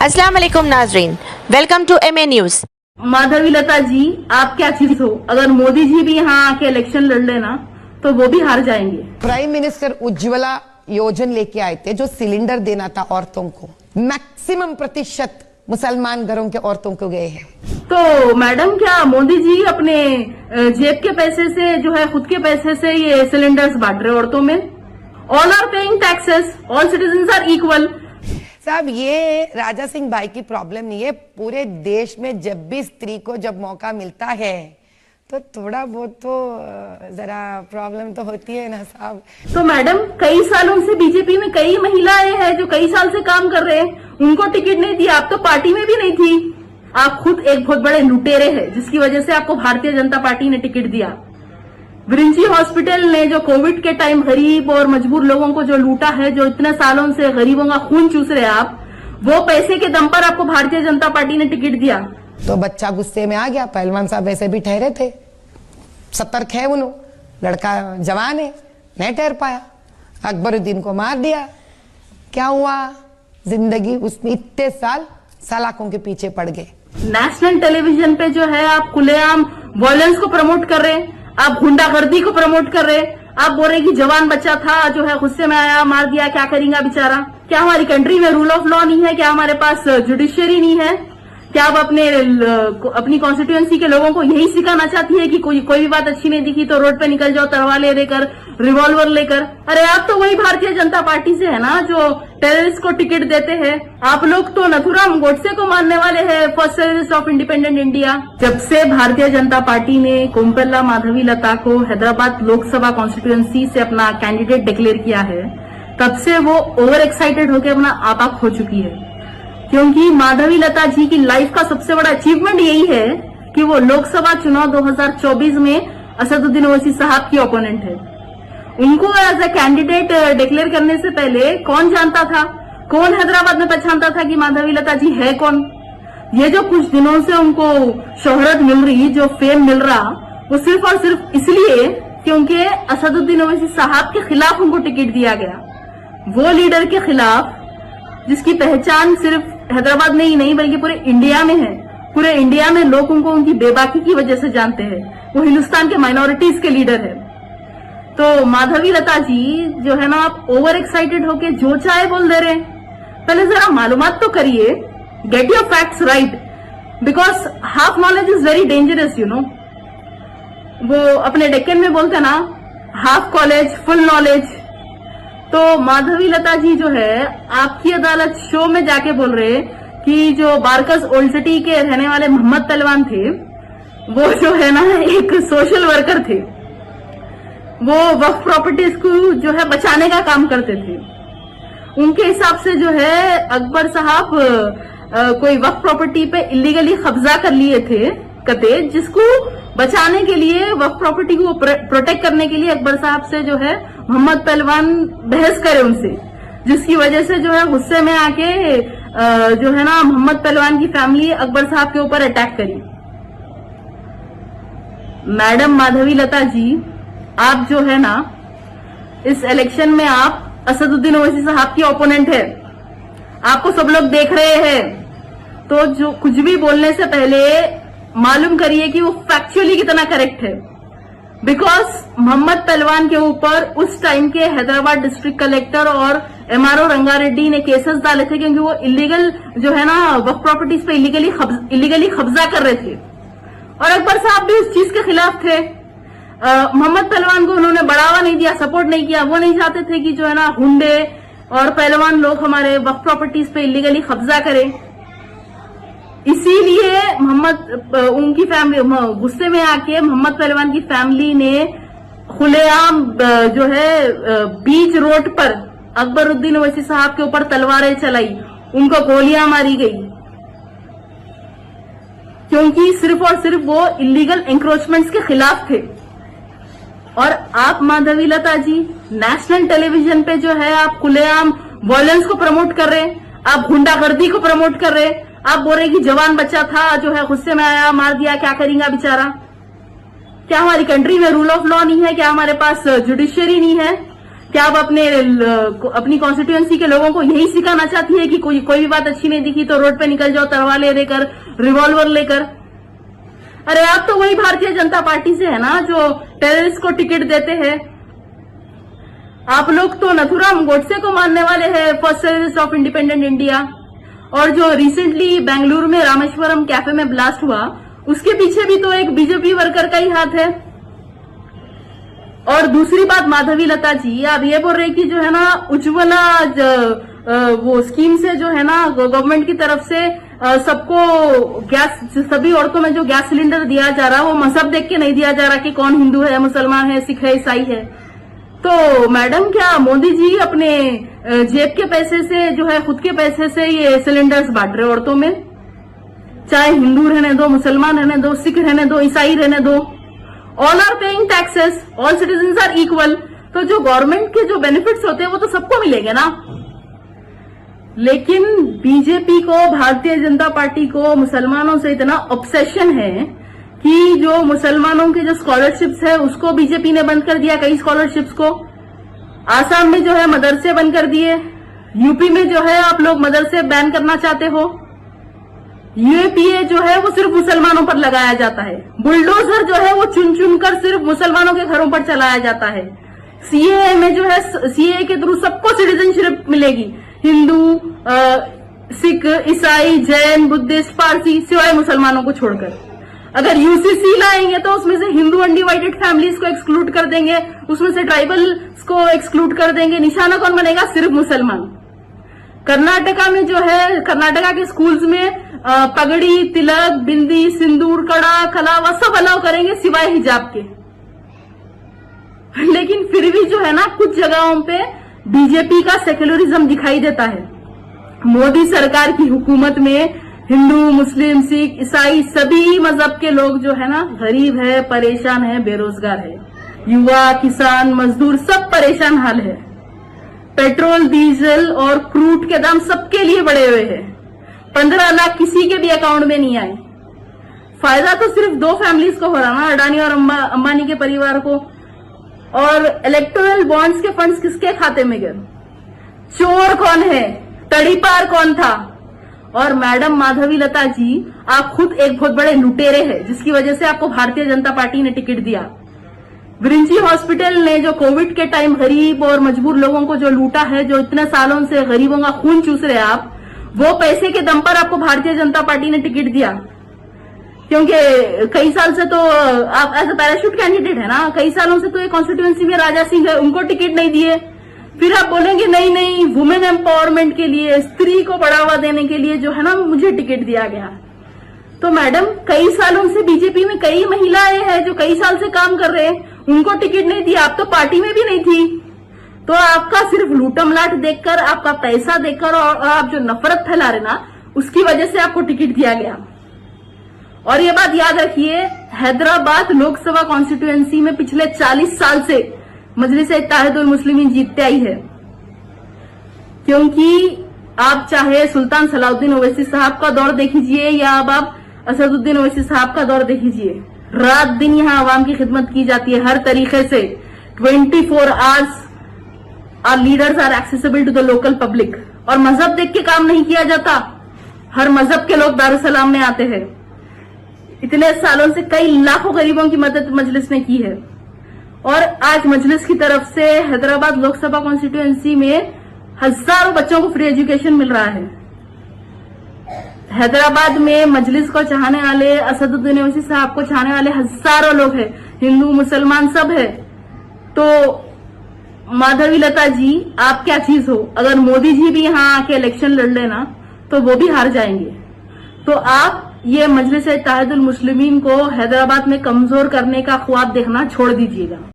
अस्सलाम वालेकुम नाजरीन, welcome to MA news. Madhavi Latha ji, आप क्या चीज हो? अगर मोदी जी भी यहाँ आके इलेक्शन लड़ लेना तो वो भी हार जाएंगे। प्राइम मिनिस्टर उज्ज्वला योजना लेके आए थे जो सिलेंडर देना था औरतों को। मैक्सिमम प्रतिशत मुसलमान घरों के औरतों को गए हैं। तो मैडम, क्या मोदी जी अपने जेब के पैसे से जो है खुद के पैसे से ये सिलेंडर्स बांट रहे औरतों में? All are paying taxes, all citizen are equal. साहब, ये राजा सिंह भाई की प्रॉब्लम नहीं है। पूरे देश में जब भी स्त्री को जब मौका मिलता है तो थोड़ा बहुत तो जरा प्रॉब्लम तो होती है ना साहब। तो मैडम, कई सालों से बीजेपी में कई महिलाएं हैं जो कई साल से काम कर रहे हैं, उनको टिकट नहीं दिया। आप तो पार्टी में भी नहीं थी। आप खुद एक बहुत बड़े लुटेरे हैं जिसकी वजह से आपको भारतीय जनता पार्टी ने टिकट दिया। विरिंची हॉस्पिटल ने जो कोविड के टाइम गरीब और मजबूर लोगों को जो लूटा है, जो इतने सालों से गरीबों का खून चूस रहे आप, वो पैसे के दम पर आपको भारतीय जनता पार्टी ने टिकट दिया। तो बच्चा गुस्से में आ गया। पहलवान साहब वैसे भी ठहरे थे, सतर्क है उन्होंने। लड़का जवान है, नहीं ठहर पाया, अकबरुद्दीन को मार दिया। क्या हुआ? जिंदगी उसमें इतने साल सलाखों के पीछे पड़ गए। नेशनल टेलीविजन पे जो है आप खुलेआम वायलेंस को प्रमोट कर रहे हैं, आप गुंडागर्दी को प्रमोट कर रहे हैं। आप बोल रहे कि जवान बच्चा था जो है गुस्से में आया, मार दिया, क्या करेगा बेचारा? क्या हमारी कंट्री में रूल ऑफ लॉ नहीं है? क्या हमारे पास जुडिशियरी नहीं है? क्या आप अपनी कॉन्स्टिट्यूएंसी के लोगों को यही सिखाना चाहती है कि कोई भी बात अच्छी नहीं दिखी तो रोड पे निकल जाओ तलवार लेकर, रिवॉल्वर लेकर? अरे आप तो वही भारतीय जनता पार्टी से है ना जो टेररिस्ट को टिकट देते हैं। आप लोग तो नथुराम गोडसे को मानने वाले हैं, first terrorist of independent India. जब से भारतीय जनता पार्टी ने कोम्पल्ला माधवी लता को हैदराबाद लोकसभा कॉन्स्टिट्यूएंसी से अपना कैंडिडेट डिक्लेयर किया है, तब से वो ओवर एक्साइटेड होकर अपना आपा खो चुकी है। क्योंकि माधवी लता जी की लाइफ का सबसे बड़ा अचीवमेंट यही है कि वो लोकसभा चुनाव 2024 में असदुद्दीन ओवैसी साहब की ओपोनेंट है। उनको एज ए कैंडिडेट डिक्लेयर करने से पहले कौन जानता था, कौन हैदराबाद में पहचानता था कि माधवी लता जी है कौन? ये जो कुछ दिनों से उनको शोहरत मिल रही, जो फेम मिल रहा, वो सिर्फ और सिर्फ इसलिए क्योंकि असदुद्दीन ओवैसी साहब के खिलाफ उनको टिकट दिया गया। वो लीडर के खिलाफ जिसकी पहचान सिर्फ हैदराबाद में ही नहीं बल्कि पूरे इंडिया में है। पूरे इंडिया में लोग उनको उनकी बेबाकी की वजह से जानते हैं। वो हिंदुस्तान के माइनॉरिटीज के लीडर है। तो माधवी लता जी जो है ना, आप ओवर एक्साइटेड होके जो चाहे बोल दे रहे हैं। पहले जरा मालूमात तो करिए, get your facts right, because half knowledge is very dangerous, you know. वो अपने डेक्कन में बोलते ना, हाफ कॉलेज फुल नॉलेज। तो माधवी लता जी जो है आपकी अदालत शो में जाके बोल रहे कि जो बारकस ओल्ड सिटी के रहने वाले मोहम्मद पहलवान थे, वो जो है ना एक सोशल वर्कर थे। वो वक्फ प्रॉपर्टीज को जो है बचाने का काम करते थे। उनके हिसाब से जो है अकबर साहब कोई वक्फ प्रॉपर्टी पे इलीगली कब्जा कर लिए थे कते, जिसको बचाने के लिए, वक्फ प्रॉपर्टी को प्रोटेक्ट करने के लिए अकबर साहब से जो है मोहम्मद पहलवान बहस करे उनसे, जिसकी वजह से जो है गुस्से में आके जो है ना मोहम्मद पहलवान की फैमिली अकबर साहब के ऊपर अटैक करी। मैडम माधवी लता जी, आप जो है ना इस इलेक्शन में आप असदुद्दीन ओवैसी साहब की ओपोनेंट है। आपको सब लोग देख रहे हैं। तो जो कुछ भी बोलने से पहले मालूम करिए कि वो फैक्चुअली कितना करेक्ट है। बिकॉज मोहम्मद पहलवान के ऊपर उस टाइम के हैदराबाद डिस्ट्रिक्ट कलेक्टर और MRO रंगारेड्डी ने केसेस डाले थे क्योंकि वो इलीगल जो है ना वक्फ प्रॉपर्टीज पे इलीगली कब्जा कर रहे थे। और अकबर साहब भी उस चीज के खिलाफ थे। मोहम्मद पहलवान को उन्होंने बढ़ावा नहीं दिया, सपोर्ट नहीं किया। वो नहीं चाहते थे कि जो है ना हुंडे और पहलवान लोग हमारे वक्फ प्रॉपर्टीज पे इलीगली कब्जा करें। इसीलिए उनकी फैमिली गुस्से में आके मोहम्मद पहलवान की फैमिली ने खुलेआम जो है बीच रोड पर अकबरुद्दीन ओवैसी साहब के ऊपर तलवारें चलाई, उनको गोलियां मारी गई, क्योंकि सिर्फ और सिर्फ वो इलीगल एंक्रोचमेंट्स के खिलाफ थे। और आप माधवी लता जी नेशनल टेलीविजन पे जो है आप खुलेआम वायलेंस को प्रमोट कर रहे हैं, आप गुंडागर्दी को प्रमोट कर रहे हैं। आप बोल रहे कि जवान बच्चा था जो है गुस्से में आया, मार दिया, क्या करेगा बेचारा? क्या हमारी कंट्री में रूल ऑफ लॉ नहीं है? क्या हमारे पास जुडिशियरी नहीं है? क्या आप अपनी कॉन्स्टिट्यूएंसी के लोगों को यही सिखाना चाहती है कि कोई भी बात अच्छी नहीं दिखी तो रोड पे निकल जाओ तलवार लेकर, रिवॉल्वर लेकर? अरे आप तो वही भारतीय जनता पार्टी से है ना जो टेररिस्ट को टिकट देते हैं। आप लोग तो नथुराम गोडसे को मानने वाले हैं, first terrorist of independent India. और जो रिसेंटली बेंगलुरु में रामेश्वरम कैफे में ब्लास्ट हुआ, उसके पीछे भी तो एक बीजेपी वर्कर का ही हाथ है। और दूसरी बात, माधवी लता जी, आप ये बोल रहे कि जो है ना उज्ज्वला वो स्कीम से जो है ना गवर्नमेंट की तरफ से सबको गैस, सभी औरतों में जो गैस सिलेंडर दिया जा रहा है वो मजहब देख के नहीं दिया जा रहा कि कौन हिंदू है, मुसलमान है, सिख है, ईसाई है। तो मैडम, क्या मोदी जी अपने जेब के पैसे से जो है, खुद के पैसे से ये सिलेंडर्स बांट रहे औरतों में? चाहे हिंदू रहने दो, मुसलमान रहने दो, सिख रहने दो, ईसाई रहने दो, all are paying taxes, all citizens are equal. तो जो गवर्नमेंट के जो बेनिफिट्स होते हैं वो तो सबको मिलेंगे ना। लेकिन बीजेपी को, भारतीय जनता पार्टी को मुसलमानों से इतना ऑब्सेशन है कि जो मुसलमानों के जो स्कॉलरशिप्स है उसको बीजेपी ने बंद कर दिया, कई स्कॉलरशिप्स को। आसाम में जो है मदरसे बंद कर दिए, यूपी में जो है आप लोग मदरसे बैन करना चाहते हो, यूएपीए जो है वो सिर्फ मुसलमानों पर लगाया जाता है, बुलडोजर जो है वो चुन चुन कर सिर्फ मुसलमानों के घरों पर चलाया जाता है। सीएए में जो है, सीएए के थ्रू सबको सिटीजनशिप मिलेगी, हिंदू, सिख, ईसाई, जैन, बुद्धिस्ट, पारसी, सिवाय मुसलमानों को छोड़कर। अगर यूसीसी लाएंगे तो उसमें से हिंदू अनडिवाइडेड फैमिलीज को एक्सक्लूड कर देंगे, उसमें से ट्राइबल्स को एक्सक्लूड कर देंगे। निशाना कौन बनेगा? सिर्फ मुसलमान। कर्नाटका में जो है, कर्नाटका के स्कूल्स में पगड़ी, तिलक, बिंदी, सिंदूर, कड़ा, कलावा सब अलाउ करेंगे सिवाय हिजाब के। लेकिन फिर भी जो है ना कुछ जगहों पे बीजेपी का सेक्युलरिज्म दिखाई देता है। मोदी सरकार की हुकूमत में हिंदू, मुस्लिम, सिख, ईसाई सभी मजहब के लोग जो है ना गरीब है, परेशान है, बेरोजगार है, युवा, किसान, मजदूर सब परेशान हाल है। पेट्रोल, डीजल और क्रूड के दाम सबके लिए बढ़े हुए हैं। 15 लाख किसी के भी अकाउंट में नहीं आए। फायदा तो सिर्फ 2 फैमिलीज को हो रहा ना, अडानी और अंबानी के परिवार को। और इलेक्टोरल बॉन्ड्स के फंड्स किसके खाते में गए? चोर कौन है? तड़ीपार कौन था? और मैडम माधवी लता जी, आप खुद एक बहुत बड़े लुटेरे हैं जिसकी वजह से आपको भारतीय जनता पार्टी ने टिकट दिया। विरिंची हॉस्पिटल ने जो कोविड के टाइम गरीब और मजबूर लोगों को जो लूटा है, जो इतने सालों से गरीबों का खून चूस रहे आप, वो पैसे के दम पर आपको भारतीय जनता पार्टी ने टिकट दिया। क्योंकि कई साल से तो आप एज अ पैराशूट कैंडिडेट है ना, कई सालों से तो ये कॉन्स्टिट्यूएंसी में राजा सिंह है, उनको टिकट नहीं दिए। फिर आप बोलेंगे नहीं नहीं, वुमेन एम्पावरमेंट के लिए, स्त्री को बढ़ावा देने के लिए जो है ना मुझे टिकट दिया गया। तो मैडम, कई सालों से बीजेपी में कई महिलाएं हैं जो कई साल से काम कर रहे हैं, उनको टिकट नहीं दिया। आप तो पार्टी में भी नहीं थी। तो आपका सिर्फ लूटम लाट देखकर, आपका पैसा देखकर और आप जो नफरत फैला रहे ना, उसकी वजह से आपको टिकट दिया गया। और ये बात याद रखिए, हैदराबाद लोकसभा कॉन्स्टिट्यूएंसी में पिछले 40 साल से मजलिस-ए-इत्तेहादुल मुस्लिमीन जीतते आई है। क्योंकि आप चाहे सुल्तान सलाउद्दीन ओवैसी साहब का दौर देख लीजिए या अब आप असदुद्दीन ओवैसी साहब का दौर देख लीजिए, रात दिन यहाँ आवाम की खिदमत की जाती है हर तरीके से। 24 hours are leaders are accessible to the local public. और मजहब देख के काम नहीं किया जाता, हर मजहब के लोग दारुसलाम में आते हैं। इतने सालों से कई लाखों गरीबों की मदद मजलिस ने की है। और आज मजलिस की तरफ से हैदराबाद लोकसभा कॉन्स्टिट्यूएंसी में हजारों बच्चों को फ्री एजुकेशन मिल रहा है। हैदराबाद में मजलिस को चाहने वाले, असदुद्दीन ओवैसी साहब को चाहने वाले हजारों लोग हैं, हिंदू मुसलमान सब है। तो माधवी लता जी, आप क्या चीज हो? अगर मोदी जी भी यहाँ आके इलेक्शन लड़ लेना तो वो भी हार जाएंगे। तो आप ये मजलिस-ए-इत्तेहादुल मुस्लिमीन को हैदराबाद में कमजोर करने का ख्वाब देखना छोड़ दीजिएगा।